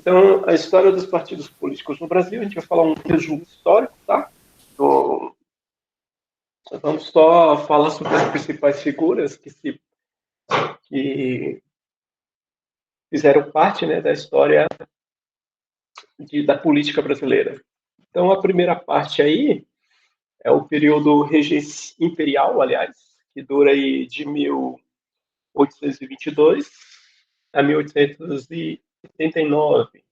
Então, a história dos partidos políticos no Brasil, a gente vai falar um resumo histórico, tá? Do, vamos só falar sobre as principais figuras que fizeram parte, né, da história da política brasileira. Então, a primeira parte aí é o período regência imperial, aliás, que dura aí de 1822 a 1889.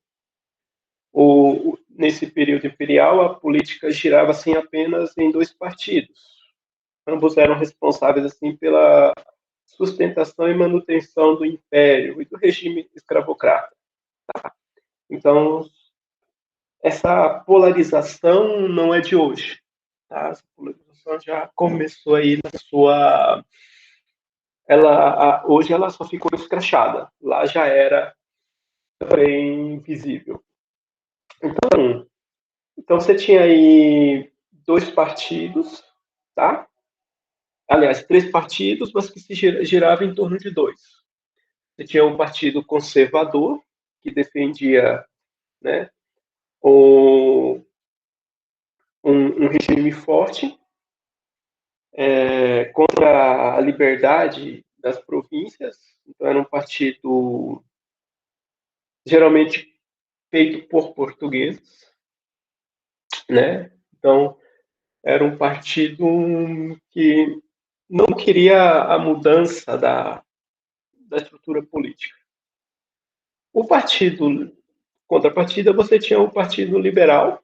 Nesse período imperial, a política girava assim apenas em dois partidos. Ambos eram responsáveis assim pela sustentação e manutenção do império e do regime escravocrata. Então, essa polarização não é de hoje. Tá? Essa polarização já começou aí na sua... hoje ela só ficou escrachada. Lá já era bem visível. Então você tinha aí dois partidos, tá? Aliás, três partidos, mas que se girava em torno de dois. Você tinha um partido conservador, que defendia, né, um regime forte contra a liberdade das províncias. Então, era um partido geralmente feito por portugueses, né? Então, era um partido que não queria a mudança da estrutura política. O partido, contrapartida, você tinha o Partido Liberal,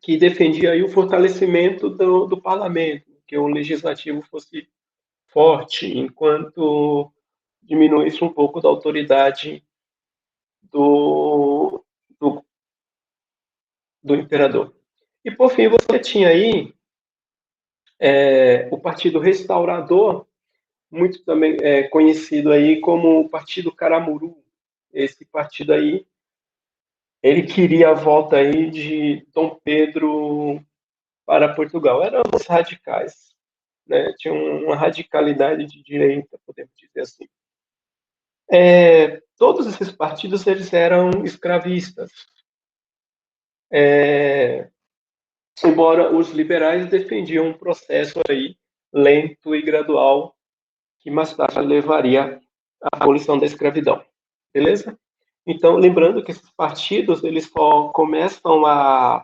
que defendia aí o fortalecimento do parlamento, que o legislativo fosse forte, enquanto diminuísse um pouco da autoridade do, do, do imperador. E, por fim, você tinha aí o Partido Restaurador, muito também conhecido aí como o Partido Caramuru. Esse partido aí, ele queria a volta aí de Dom Pedro para Portugal. Eram os radicais, né? Tinham uma radicalidade de direita, podemos dizer assim. Todos esses partidos eles eram escravistas, embora os liberais defendiam um processo aí lento e gradual que mais tarde levaria à abolição da escravidão. Beleza? Então, lembrando que esses partidos eles só começam a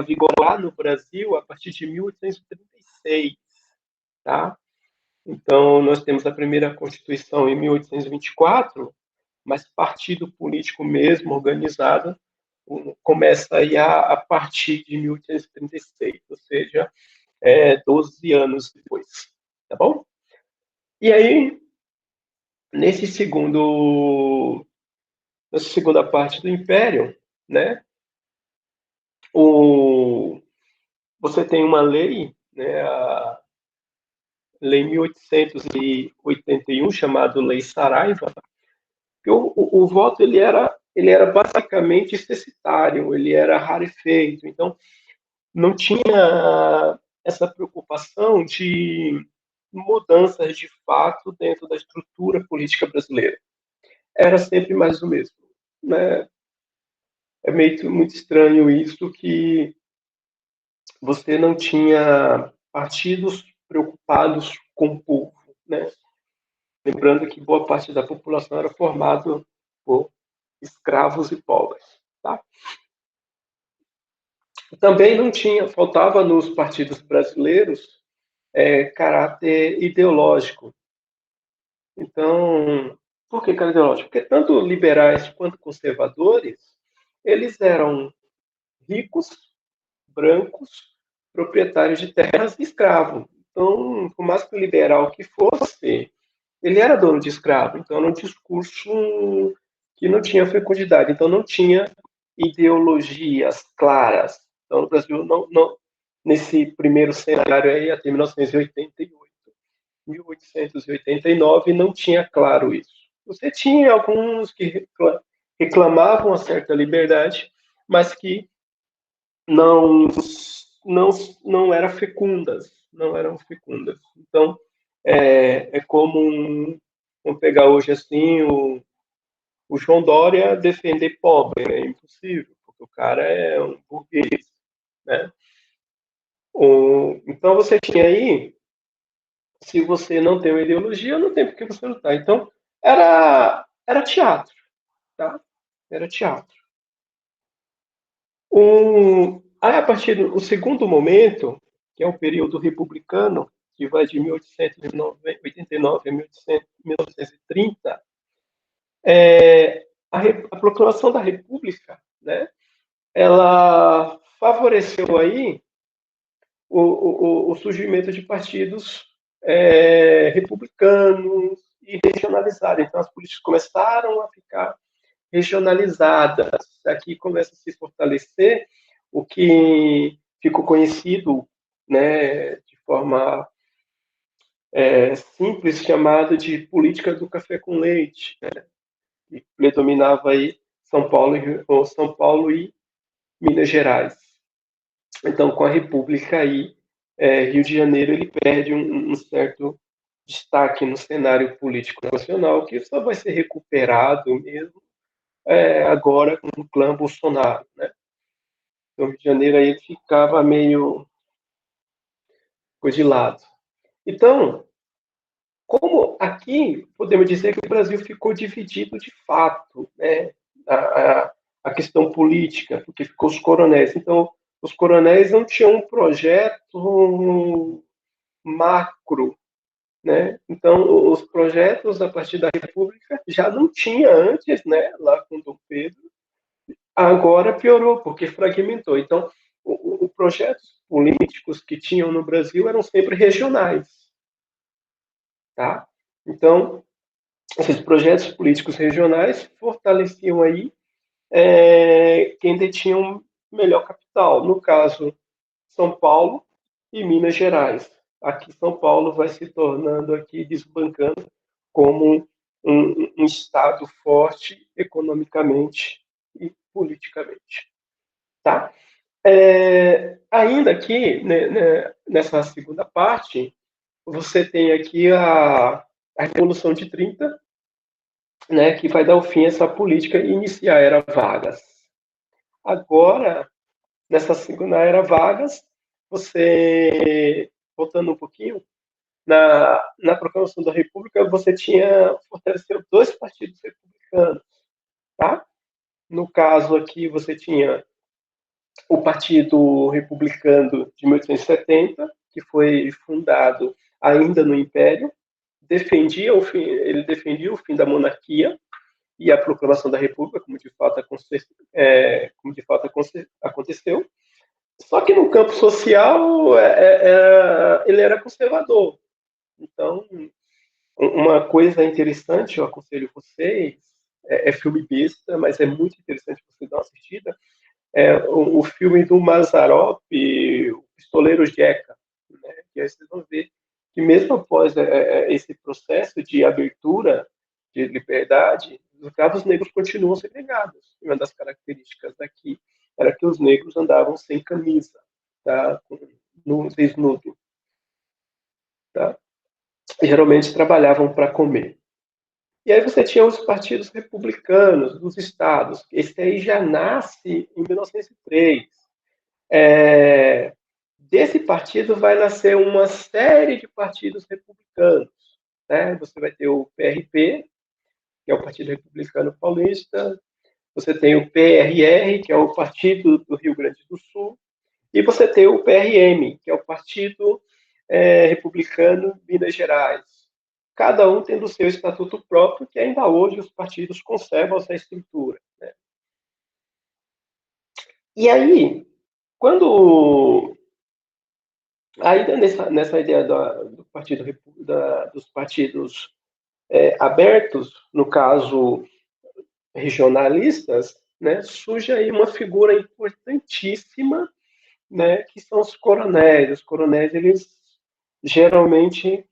vigorar no Brasil a partir de 1836, tá? Então, nós temos a primeira Constituição em 1824, mas partido político mesmo, organizado, começa aí a partir de 1836, ou seja, 12 anos depois, tá bom? E aí, nessa segunda parte do Império, né, você tem uma lei, né, a Lei 1881, chamada Lei Saraiva, que o voto ele era basicamente cessário, ele era rarefeito, então não tinha essa preocupação de mudanças de fato dentro da estrutura política brasileira. Era sempre mais do mesmo, né? É meio muito estranho isso, que você não tinha partidos preocupados com o povo, né? Lembrando que boa parte da população era formada por escravos e pobres, tá? Também não tinha, faltava nos partidos brasileiros caráter ideológico. Então, por que caráter ideológico? Porque tanto liberais quanto conservadores, eles eram ricos, brancos, proprietários de terras e escravos. Então, por mais que liberal que fosse, ele era dono de escravo. Então, era um discurso que não tinha fecundidade. Então, não tinha ideologias claras. Então, no Brasil, nesse primeiro cenário aí, até 1988, 1889, não tinha claro isso. Você tinha alguns que reclamavam uma certa liberdade, mas que não, não, não eram fecundas, não eram fecundas. Então, como vamos pegar hoje assim, o João Dória defender pobre, né? É impossível, porque o cara é um burguês, né? Então você tinha aí, se você não tem uma ideologia, não tem por que você lutar. Então era teatro, tá? Era teatro. Aí, a partir do segundo momento, que é o período republicano, que vai de 1889 a 1930, a proclamação da República, né, ela favoreceu aí o surgimento de partidos republicanos e regionalizados. Então, as políticas começaram a ficar regionalizadas. Aqui começa a se fortalecer o que ficou conhecido, né, de forma simples, chamado de política do café com leite, né, que predominava aí São Paulo e Minas Gerais. Então, com a República aí, Rio de Janeiro ele perde um certo destaque no cenário político nacional, que só vai ser recuperado mesmo agora com o clã Bolsonaro, né? Então, o Rio de Janeiro aí ficava meio coisa de lado. Então, como aqui podemos dizer que o Brasil ficou dividido de fato, né? A questão política, porque ficou os coronéis. Então, os coronéis não tinham um projeto macro, né? Então, os projetos a partir da República já não tinha antes, né? Lá com Dom Pedro. Agora piorou, porque fragmentou. Então, os projetos políticos que tinham no Brasil eram sempre regionais, tá? Então, esses projetos políticos regionais fortaleciam aí quem detinha um melhor capital. No caso, São Paulo e Minas Gerais. Aqui São Paulo vai se tornando aqui desbancando como um estado forte economicamente e politicamente, tá? Ainda aqui, né, nessa segunda parte, você tem aqui a Revolução de 30, né, que vai dar o fim a essa política e iniciar a Era Vargas. Agora, nessa segunda Era Vargas, você, voltando um pouquinho, na proclamação da República, você tinha fortaleceu dois partidos republicanos, tá? No caso aqui, você tinha o Partido Republicano de 1870, que foi fundado ainda no Império, ele defendia o fim da monarquia e a proclamação da República, como de fato aconteceu. Só que no campo social ele era conservador. Então, uma coisa interessante, eu aconselho vocês, é filme besta, mas é muito interessante você dar uma assistida, o filme do Mazarop, o Pistoleiro Jeca, né? Que aí vocês vão ver que mesmo após esse processo de abertura de liberdade, os escravos negros continuam segregados. E uma das características daqui era que os negros andavam sem camisa, tá? No desnudo, tá? E geralmente trabalhavam para comer. E aí você tinha os partidos republicanos dos estados. Esse aí já nasce em 1903. Desse partido vai nascer uma série de partidos republicanos, né? Você vai ter o PRP, que é o Partido Republicano Paulista, você tem o PRR, que é o Partido do Rio Grande do Sul, e você tem o PRM, que é o Partido Republicano Minas Gerais. Cada um tendo o seu estatuto próprio, que ainda hoje os partidos conservam essa estrutura, né? E aí, quando ainda nessa ideia do partido, dos partidos abertos, no caso regionalistas, né, surge aí uma figura importantíssima, né, que são os coronéis. Os coronéis, eles geralmente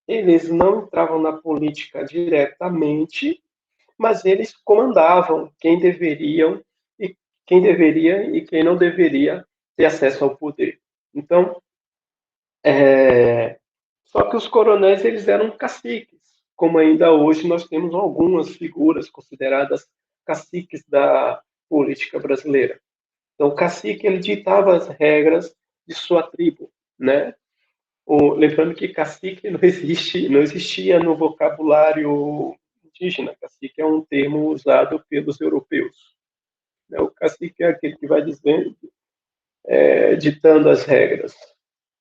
eles não entravam na política diretamente, mas eles comandavam quem deveria e quem não deveria ter acesso ao poder. Então, só que os coronéis eles eram caciques, como ainda hoje nós temos algumas figuras consideradas caciques da política brasileira. Então, o cacique ele ditava as regras de sua tribo, né? Lembrando que cacique não existia no vocabulário indígena. Cacique é um termo usado pelos europeus. Né? O cacique é aquele que vai dizendo, ditando as regras.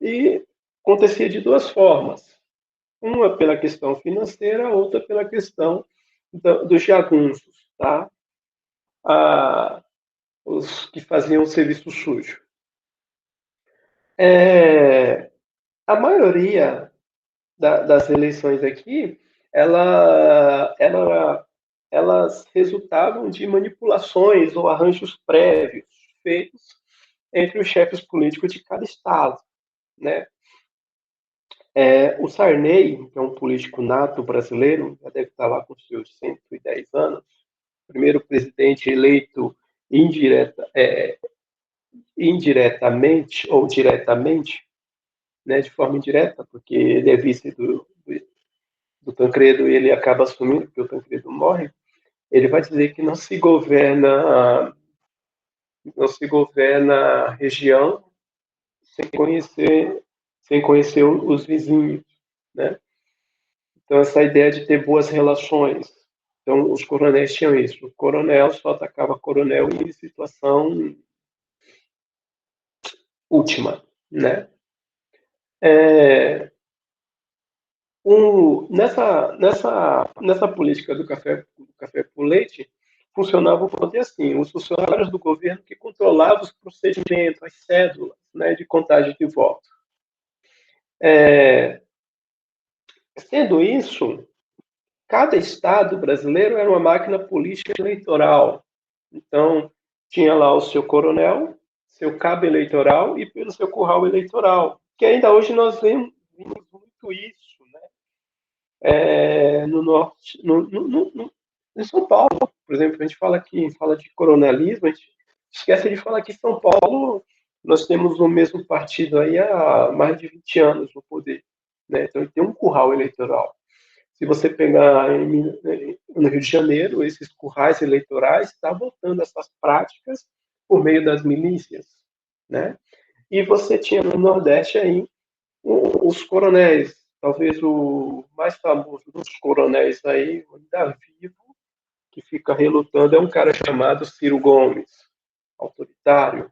E acontecia de duas formas. Uma pela questão financeira, outra pela questão dos jagunços, tá? Os que faziam o serviço sujo. A maioria das eleições aqui, elas resultavam de manipulações ou arranjos prévios feitos entre os chefes políticos de cada estado, né? O Sarney, que é um político nato brasileiro, já deve estar lá com seus 110 anos, primeiro presidente eleito indiretamente ou diretamente, né, de forma indireta, porque ele é vice do Tancredo e ele acaba assumindo, porque o Tancredo morre. Ele vai dizer que não se governa a região sem conhecer os vizinhos, né? Então, essa ideia de ter boas relações. Então, os coronéis tinham isso. O coronel só atacava coronel em situação última, né? Nessa política do café por leite, funcionava o poder assim: os funcionários do governo que controlavam os procedimentos, as cédulas, né, de contagem de votos. Sendo isso, cada estado brasileiro era uma máquina política eleitoral. Então, tinha lá o seu coronel, seu cabo eleitoral e pelo seu curral eleitoral, que ainda hoje nós vemos muito isso, né? No norte, em São Paulo, por exemplo, a gente fala de coronelismo, a gente esquece de falar que São Paulo nós temos o mesmo partido aí há mais de 20 anos no poder, né? Então tem um curral eleitoral. Se você pegar no Rio de Janeiro, esses currais eleitorais estão voltando essas práticas por meio das milícias, né? E você tinha no Nordeste aí os coronéis, talvez o mais famoso dos coronéis aí, ainda vivo, que fica relutando, é um cara chamado Ciro Gomes, autoritário.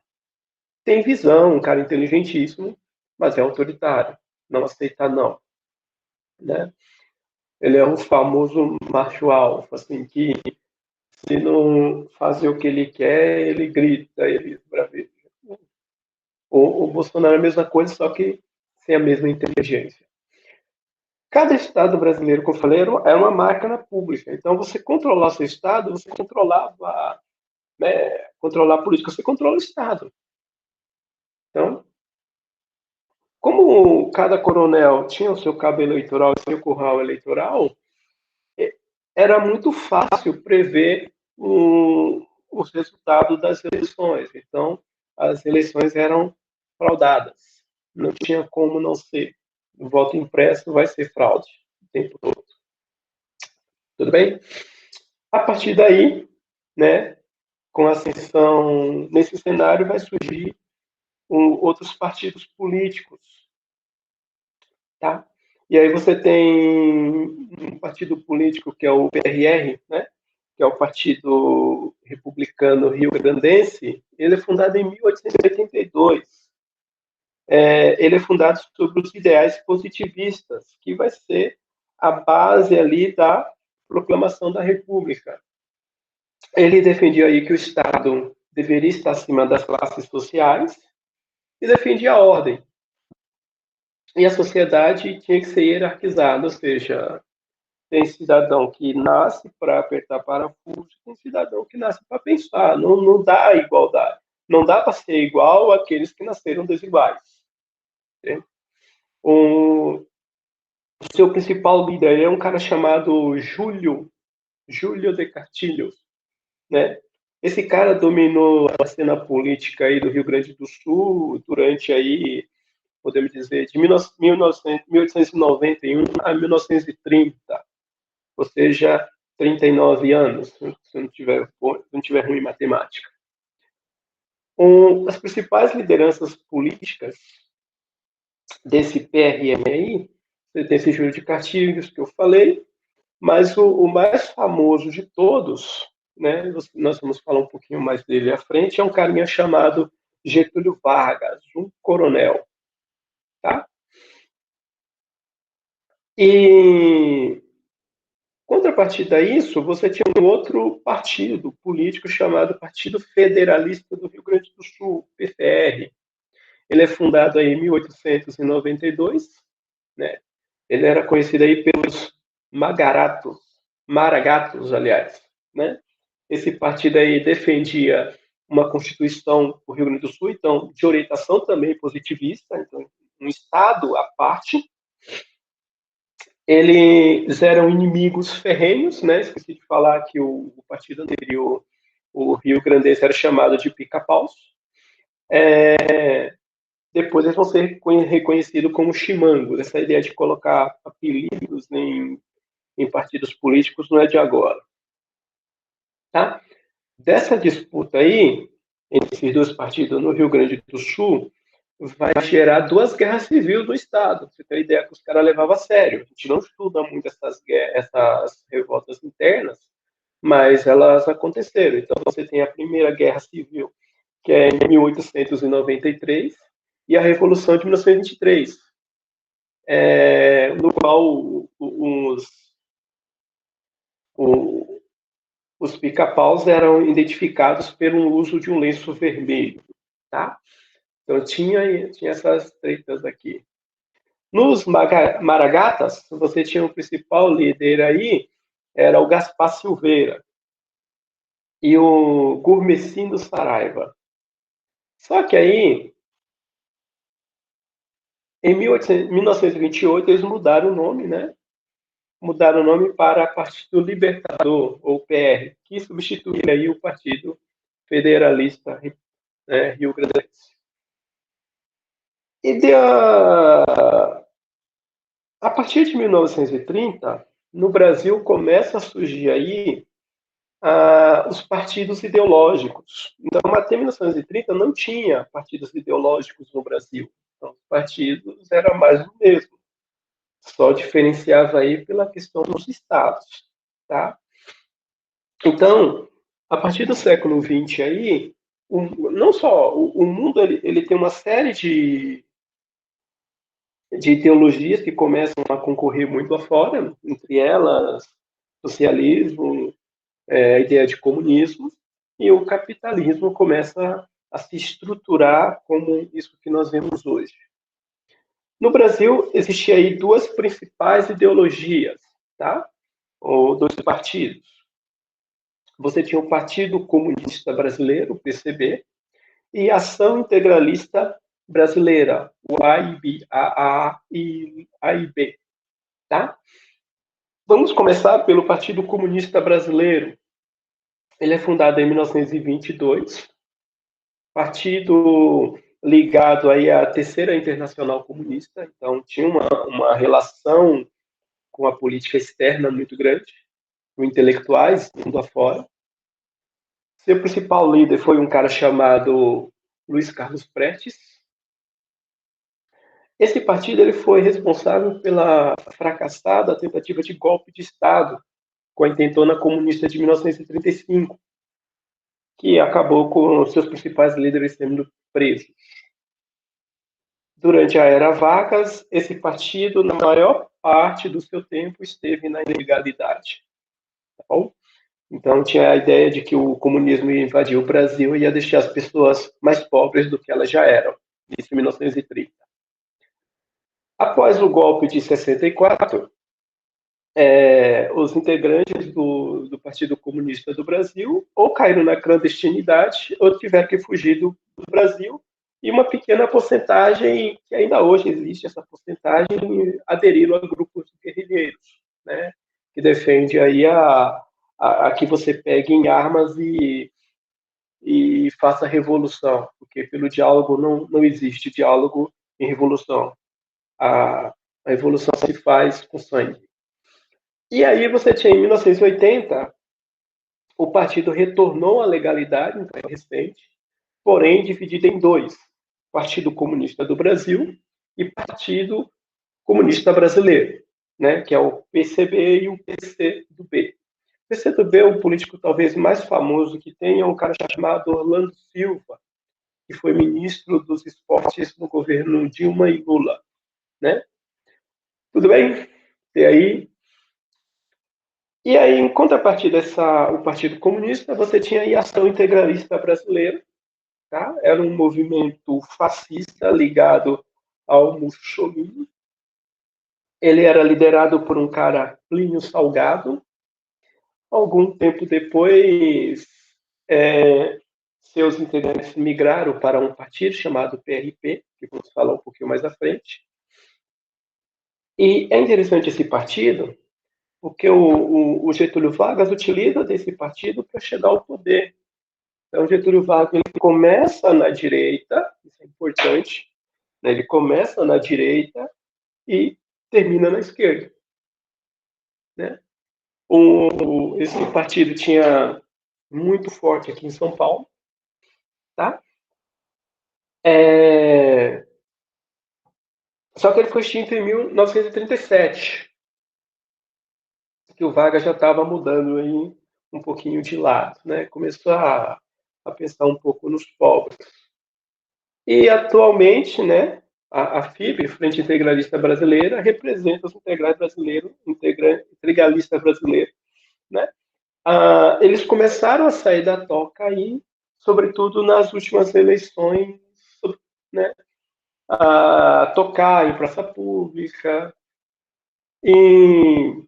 Tem visão, um cara inteligentíssimo, mas é autoritário, não aceita não, né? Ele é o famoso macho alfa, assim, que se não fazer o que ele quer, ele grita, ele braveja. O Bolsonaro é a mesma coisa, só que sem a mesma inteligência. Cada estado brasileiro, como eu falei, era uma máquina pública. Então, você controlar seu estado, você controlava, né, controlar a política, você controla o estado. Então, como cada coronel tinha o seu cabo eleitoral e seu curral eleitoral, era muito fácil prever os resultados das eleições. Então, as eleições eram fraudadas. Não tinha como não ser. O voto impresso vai ser fraude o tempo todo. Tudo bem? A partir daí, né, com a ascensão, nesse cenário vai surgir outros partidos políticos, tá? E aí você tem um partido político que é o PRR, né? Que é o Partido Republicano Rio-Grandense. Ele é fundado em 1882. Ele é fundado sobre os ideais positivistas, que vai ser a base ali da proclamação da República. Ele defendia aí que o Estado deveria estar acima das classes sociais e defendia a ordem. E a sociedade tinha que ser hierarquizada, ou seja, tem cidadão que nasce para apertar parafuso, tem cidadão que nasce para pensar. Não dá igualdade. Não dá para ser igual àqueles que nasceram desiguais. Né? O seu principal líder é um cara chamado Júlio de Castilhos, né? Esse cara dominou a cena política aí do Rio Grande do Sul durante aí, podemos dizer, de 1891 a 1930. Ou seja, 39 anos, se eu não tiver ruim em matemática. As principais lideranças políticas desse PRM aí, você tem esse Júlio de Castilhos que eu falei, mas o mais famoso de todos, né, nós vamos falar um pouquinho mais dele à frente, é um carinha chamado Getúlio Vargas, um coronel. Tá? E, contrapartida a isso, você tinha um outro partido político chamado Partido Federalista do Rio Grande do Sul, PFR. Ele é fundado aí em 1892, né? Ele era conhecido aí pelos maragatos, aliás, né? Esse partido aí defendia uma constituição do Rio Grande do Sul, então de orientação também positivista, então um estado à parte. Eles eram inimigos ferrenhos, né? Esqueci de falar que o partido anterior, o Rio Grandense, era chamado de pica-paus. Depois eles vão ser reconhecidos como chimangos. Essa ideia de colocar apelidos em partidos políticos não é de agora. Tá? Dessa disputa aí, entre esses dois partidos no Rio Grande do Sul, vai gerar duas guerras civis no Estado. Você tem a ideia que os caras levavam a sério. A gente não estuda muito essas revoltas internas, mas elas aconteceram. Então, você tem a Primeira Guerra Civil, que é em 1893, e a Revolução de 1923, no qual os pica-paus eram identificados pelo uso de um lenço vermelho. Tá? Então, tinha essas tretas aqui. Nos Maragatas, você tinha o principal líder aí, era o Gaspar Silveira e o Gurmecindo Saraiva. Só que aí, em 1928, eles mudaram o nome, né? Mudaram o nome para Partido Libertador, ou PR, que substituía aí o Partido Federalista, né, Rio Grandense. E a partir de 1930, no Brasil começa a surgir aí os partidos ideológicos. Então, até 1930 não tinha partidos ideológicos no Brasil. Então, os partidos eram mais do mesmo. Só diferenciava aí pela questão dos estados, tá? Então, a partir do século XX aí, não só o mundo ele tem uma série de ideologias que começam a concorrer muito afora, entre elas socialismo, a ideia de comunismo, e o capitalismo começa a se estruturar como isso que nós vemos hoje. No Brasil, existiam aí duas principais ideologias, tá? Ou dois partidos. Você tinha o Partido Comunista Brasileiro, o PCB, e a Ação Integralista Brasileira, o AIB, AIB, tá? Vamos começar pelo Partido Comunista Brasileiro. Ele é fundado em 1922, partido ligado aí à Terceira Internacional Comunista, então tinha uma relação com a política externa muito grande, com intelectuais, mundo afora. Seu principal líder foi um cara chamado Luiz Carlos Prestes. Esse partido ele foi responsável pela fracassada tentativa de golpe de Estado com a intentona comunista de 1935, que acabou com seus principais líderes sendo presos. Durante a era Vargas, esse partido, na maior parte do seu tempo, esteve na ilegalidade. Tá bom? Então, tinha a ideia de que o comunismo ia invadir o Brasil e ia deixar as pessoas mais pobres do que elas já eram. Isso em 1930. Após o golpe de 64, os integrantes do Partido Comunista do Brasil ou caíram na clandestinidade ou tiveram que fugir do Brasil, e uma pequena porcentagem, que ainda hoje existe essa porcentagem, aderiram a grupos guerrilheiros, né, que defende aí a que você pegue em armas e faça revolução, porque pelo diálogo não existe diálogo em revolução. A revolução se faz com sangue. E aí você tinha em 1980, o partido retornou à legalidade, um tempo recente, porém dividido em dois: Partido Comunista do Brasil e Partido Comunista Brasileiro, né, que é o PCB e o PCdoB. O PCdoB, o político talvez mais famoso que tem, é um cara chamado Orlando Silva, que foi ministro dos esportes no governo Dilma e Lula, né? Tudo bem? E aí, em contrapartida o Partido Comunista, você tinha a Ação Integralista Brasileira, tá? Era um movimento fascista ligado ao Mussolini. Ele era liderado por um cara, Plínio Salgado. Algum tempo depois, é, seus integrantes migraram para um partido chamado PRP, que vamos falar um pouquinho mais à frente. E é interessante esse partido, porque o Getúlio Vargas utiliza desse partido para chegar ao poder. Então, Getúlio Vargas ele começa na direita, isso é importante, né? Ele começa na direita e termina na esquerda, né? Esse partido tinha muito forte aqui em São Paulo, tá? É... Só que ele foi extinto em 1937, que o Vargas já estava mudando aí um pouquinho de lado, né? Começou a pensar um pouco nos pobres. E atualmente, né, a FIB, Frente Integralista Brasileira, representa os integralistas brasileiros, né? Eles começaram a sair da toca aí, sobretudo nas últimas eleições, né, a tocar em praça pública, e,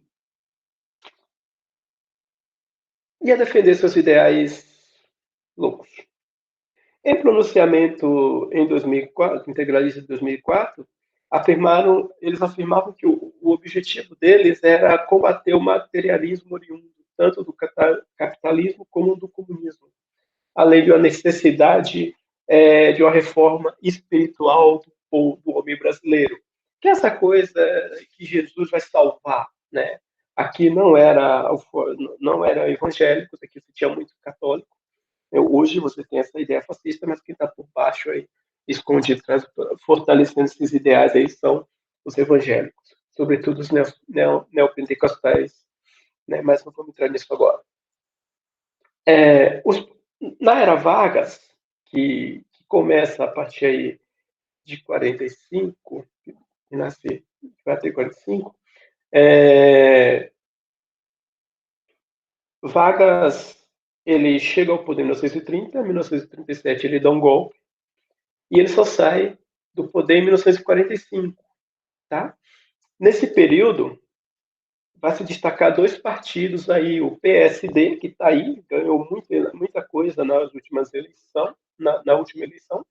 e a defender seus ideais loucos. Em pronunciamento em 2004, integralista de 2004, eles afirmavam que o objetivo deles era combater o materialismo oriundo tanto do capitalismo como do comunismo, além de uma necessidade de uma reforma espiritual do homem brasileiro. Que é essa coisa que Jesus vai salvar, né? Aqui não era evangélicos, aqui se tinha muito católico. Hoje você tem essa ideia fascista, mas quem está por baixo aí, escondido, fortalecendo esses ideais aí, são os evangélicos, sobretudo os neopentecostais, né? Mas não vamos entrar nisso agora. É, na era Vargas, que começa a partir aí de 45, que nasce vai ter 45, é, Vargas ele chega ao poder em 1930, em 1937 ele dá um golpe, e ele só sai do poder em 1945, tá? Nesse período, vai se destacar dois partidos aí, o PSD, que está aí, ganhou muita coisa nas últimas eleições, na última eleição,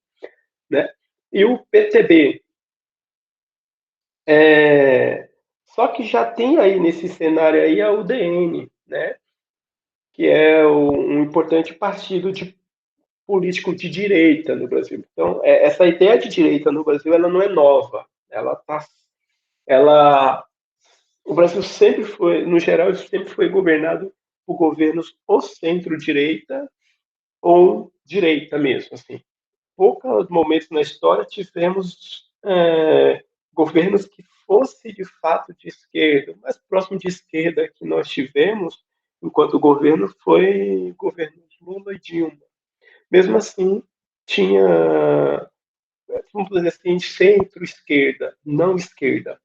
né? E o PTB. Só que já tem aí nesse cenário aí a UDN, né? Que é um importante partido político de direita no Brasil. Então, essa ideia de direita no Brasil, ela não é nova. Ela, o Brasil sempre foi, no geral, sempre foi governado por governos ou centro-direita ou direita mesmo, assim. Poucos momentos na história tivemos governos que fosse de fato de esquerda. O mais próximo de esquerda que nós tivemos, enquanto governo, foi o governo de Lula e Dilma. Mesmo assim, tinha, vamos dizer assim, centro-esquerda, não esquerda.